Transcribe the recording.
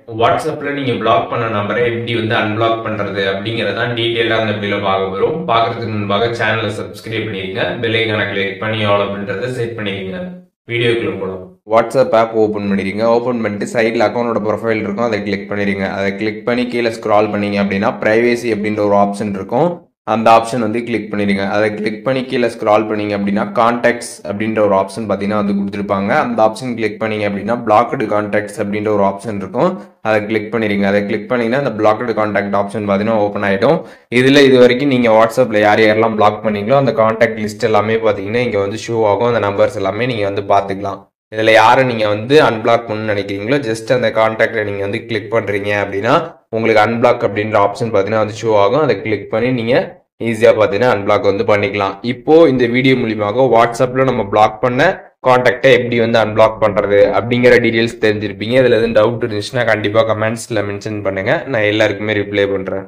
வாட்ஸ்அப்ல நீங்க பிளாக் பண்ண நம்பரை எப்படி வந்து அன்பிளாக் பண்றது அப்படிங்கறத டீடைலா அந்த வீடியோல பார்க்க போறோம். பார்க்கறதுக்கு முன்பாக சேனலை சப்ஸ்கிரைப் பண்ணிருங்க. பெல் ஐகானை கிளிக் பண்ணி ஆல் அப்படின்றத செட் பண்ணிருங்க. வீடியோக்குள்ள போலாம். வாட்ஸ்அப் ஆப் ஓபன் பண்ணிருங்க. ஓபன் பண்ணிட்டு சைடில் அக்கௌண்டோட ப்ரொஃபைல் இருக்கும், அதை கிளிக் பண்ணிருங்க. அதை கிளிக் பண்ணி கீழே ஸ்க்ரால் பண்ணீங்க அப்படின்னா பிரைவேசி அப்படின்ற ஒரு ஆப்ஷன் இருக்கும். அந்த ஆப்ஷன் வந்து கிளிக் பண்ணிடுங்க. அதை கிளிக் பண்ணி கீழே ஸ்க்ரால் பண்ணீங்க அப்படின்னா கான்டாக்ட்ஸ் அப்படின்ற ஒரு ஆப்ஷன் பார்த்தீங்கன்னா வந்து கொடுத்துருப்பாங்க. அந்த ஆப்ஷன் கிளிக் பண்ணீங்க அப்படின்னா பிளாக்டு கான்டாக்ட்ஸ் அப்படின்ற ஒரு ஆப்ஷன் இருக்கும். அதை கிளிக் பண்ணிடுங்க. அதை கிளிக் பண்ணீங்கன்னா அந்த பிளாக்டு கான்டாக்ட் ஆப்ஷன் பார்த்தீங்கன்னா ஓப்பன் ஆகிடும். இதில் இது வரைக்கும் நீங்கள் வாட்ஸ்அப்பில் யார் யாரெல்லாம் பிளாக் பண்ணீங்களோ அந்த கான்டாக்ட் லிஸ்ட் எல்லாமே பார்த்தீங்கன்னா இங்கே வந்து ஷோ ஆகும். அந்த நம்பர்ஸ் எல்லாமே நீங்கள் வந்து பார்த்துக்கலாம். இதில் யாரை நீங்கள் வந்து அன்பிளாக் பண்ணணும்னு நினைக்கிறீங்களோ ஜஸ்ட் அந்த கான்டாக்டை நீங்கள் வந்து கிளிக் பண்ணுறீங்க அப்படின்னா உங்களுக்கு அன்பிளாக் அப்படின்ற ஆப்ஷன் பார்த்தீங்கன்னா வந்து ஷோ ஆகும். அதை கிளிக் பண்ணி நீங்கள் ஈஸியாக பார்த்தீங்கன்னா அன்பிளாக் வந்து பண்ணிக்கலாம். இப்போ இந்த வீடியோ மூலியமாக வாட்ஸ்அப்பில் நம்ம பிளாக் பண்ண கான்டாக்டை எப்படி வந்து அன்பிளாக் பண்ணுறது அப்படிங்கிற டீட்டெயில்ஸ் தெரிஞ்சிருப்பீங்க. இதில் எதுவும் டவுட் இருந்துச்சுன்னா கண்டிப்பாக கமெண்ட்ஸில் மென்ஷன் பண்ணுங்கள். நான் எல்லாருக்குமே ரிப்ளை பண்ணுறேன்.